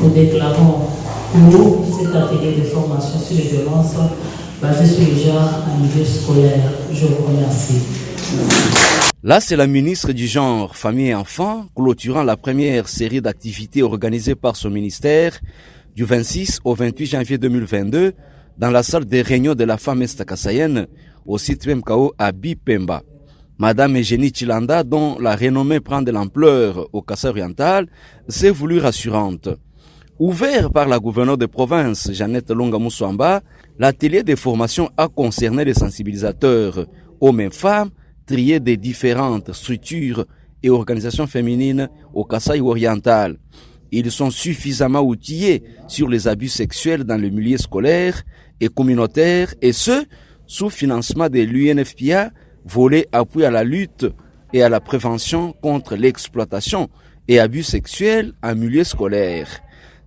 Nous déclarons clos cet atelier de formation sur les violences basées sur le genre en milieu scolaire. Je vous remercie. Là, c'est la ministre du Genre, Famille et Enfants, clôturant la première série d'activités organisées par son ministère du 26 au 28 janvier 2022 dans la salle des réunions de la femme est-kassaïenne au site MKO à Bipemba. Madame Eugénie Chilanda, dont la renommée prend de l'ampleur au Kassai oriental, s'est voulue rassurante. Ouvert par la gouverneure de province, Jeannette Longa Moussouamba, l'atelier de formation a concerné les sensibilisateurs, hommes et femmes, triés des différentes structures et organisations féminines au Kassai oriental. Ils sont suffisamment outillés sur les abus sexuels dans le milieu scolaire et communautaire, et ce, sous financement de l'UNFPA, volet appui à la lutte et à la prévention contre l'exploitation et abus sexuels en milieu scolaire.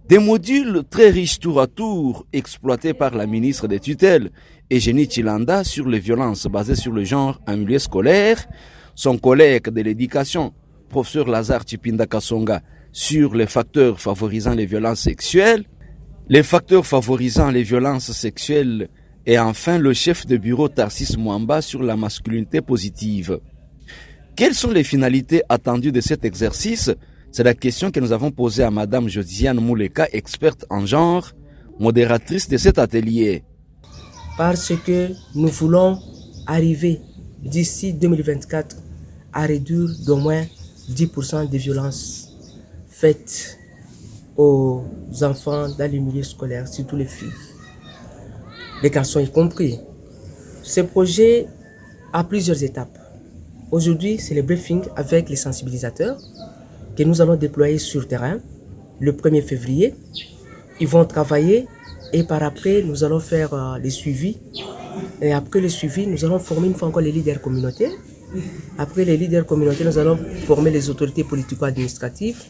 Des modules très riches tour à tour exploités par la ministre des tutelles, Eugénie Chilanda, sur les violences basées sur le genre en milieu scolaire, son collègue de l'éducation, professeur Lazare Chipinda Kassonga, sur les facteurs favorisant les violences sexuelles, les facteurs favorisant les violences sexuelles et enfin le chef de bureau Tarsis Mwamba sur la masculinité positive. Quelles sont les finalités attendues de cet exercice? C'est la question que nous avons posée à Madame Josiane Mouleka, experte en genre, modératrice de cet atelier. Parce que nous voulons arriver d'ici 2024 à réduire d'au moins 10% des violences faites aux enfants dans les milieux scolaires, surtout les filles, les garçons y compris. Ce projet a plusieurs étapes. Aujourd'hui, c'est le briefing avec les sensibilisateurs que nous allons déployer sur terrain le 1er février. Ils vont travailler et par après, nous allons faire les suivis. Et après le suivi, nous allons former une fois encore les leaders communautaires. Après les leaders communautaires, nous allons former les autorités politico-administratives.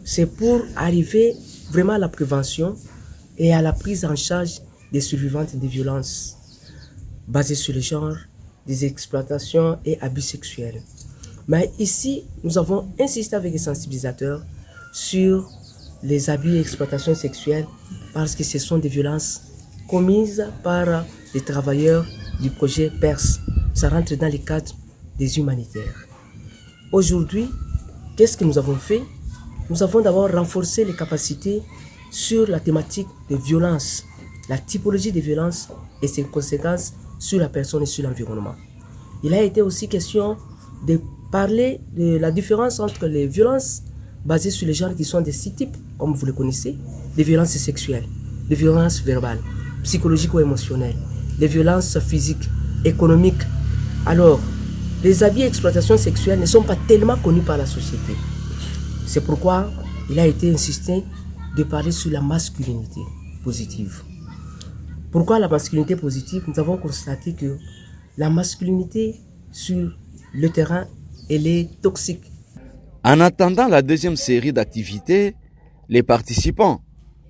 C'est pour arriver vraiment à la prévention et à la prise en charge des survivantes des violences basées sur le genre, des exploitations et abus sexuels. Mais ici, nous avons insisté avec les sensibilisateurs sur les abus et exploitations sexuelles parce que ce sont des violences commises par les travailleurs du projet PERS. Ça rentre dans les cadres des humanitaires. Aujourd'hui, qu'est-ce que nous avons fait? Nous avons d'abord renforcé les capacités sur la thématique des violences, la typologie des violences et ses conséquences sur la personne et sur l'environnement. Il a été aussi question de parler de la différence entre les violences basées sur les genres qui sont des 6 types, comme vous le connaissez, des violences sexuelles, des violences verbales, psychologiques ou émotionnelles, des violences physiques, économiques. Alors, les abus et exploitations sexuelles ne sont pas tellement connus par la société. C'est pourquoi il a été insisté de parler sur la masculinité positive. Pourquoi la masculinité positive? Nous avons constaté que la masculinité sur le terrain, elle est toxique. En attendant la deuxième série d'activités, les participants,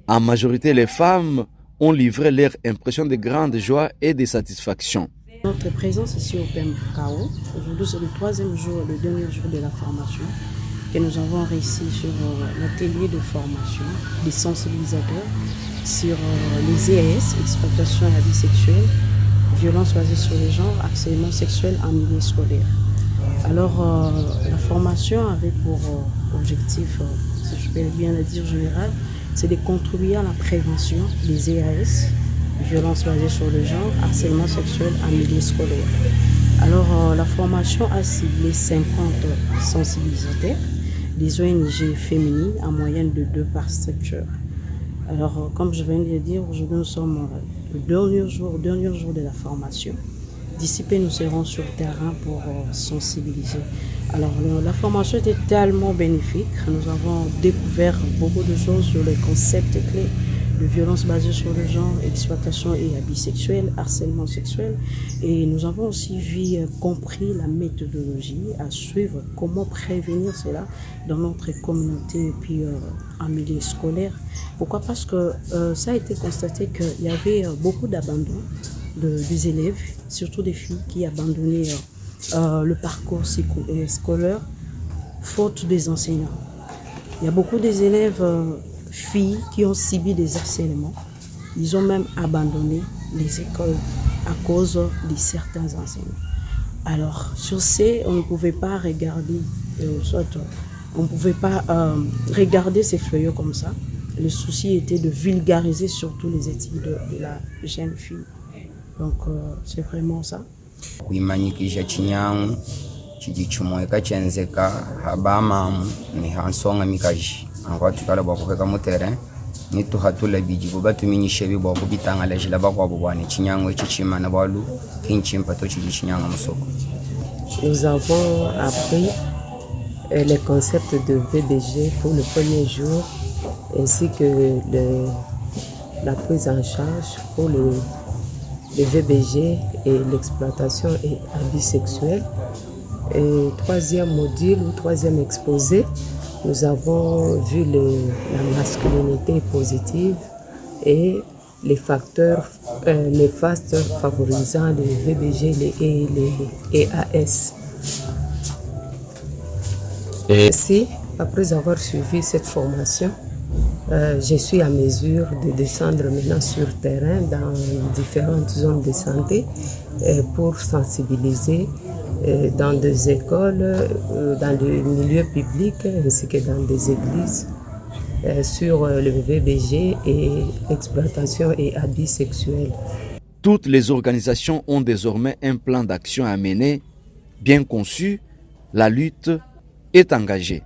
en majorité les femmes, ont livré leur impression de grande joie et de satisfaction. Notre présence ici au PMKO, aujourd'hui c'est le 3e jour, le dernier jour de la formation que nous avons réussi sur l'atelier de formation des sensibilisateurs sur les EAS, exploitation et abus sexuels, violences basées sur les genres, harcèlement sexuel en milieu scolaire. Alors la formation avait pour objectif, si je peux bien le dire général, c'est de contribuer à la prévention des EAS, violences basées sur le genre, harcèlement sexuel en milieu scolaire. Alors la formation a ciblé 50 sensibilisateurs, des ONG féminines en moyenne de 2 par structure. Alors comme je viens de le dire, aujourd'hui nous sommes le dernier jour de la formation. D'ici peu, nous serons sur le terrain pour sensibiliser. Alors, la formation était tellement bénéfique. Nous avons découvert beaucoup de choses sur les concepts clés de violence basée sur le genre, exploitation et abus sexuels, harcèlement sexuel. Et nous avons aussi compris la méthodologie à suivre, comment prévenir cela dans notre communauté et puis en milieu scolaire. Pourquoi? Parce que ça a été constaté qu'il y avait beaucoup d'abandon des élèves, surtout des filles qui abandonnaient le parcours scolaire faute des enseignants. Il y a beaucoup des élèves filles qui ont subi des harcèlements. Ils ont même abandonné les écoles à cause de certains enseignants. Alors, sur ces, on ne pouvait pas regarder, regarder ces fléaux comme ça. Le souci était de vulgariser surtout les études de la jeune fille. Donc, c'est vraiment ça. Kuimanyikisha chinyangu chigichumweka chenzeka habamamu ni hansonga mikaji angwa tukala bakufeka mutere nitu hatula bijibu batuminyishe bibo kubitanga lejila bakwabo bwane chinyangu chichima na balu kinchimpa to chigichinyangu musoko. Nous avons appris les concepts de VBG pour le premier jour ainsi que la prise en charge pour le VBG et l'exploitation et abus sexuels. Et troisième module ou troisième exposé, nous avons vu la masculinité positive et les facteurs néfastes favorisant le VBG et les EAS. Ainsi, après avoir suivi cette formation, je suis à mesure de descendre maintenant sur terrain dans différentes zones de santé pour sensibiliser dans des écoles, dans le milieu public ainsi que dans des églises sur le VBG et l'exploitation et abus sexuels. Toutes les organisations ont désormais un plan d'action à mener. Bien conçu, la lutte est engagée.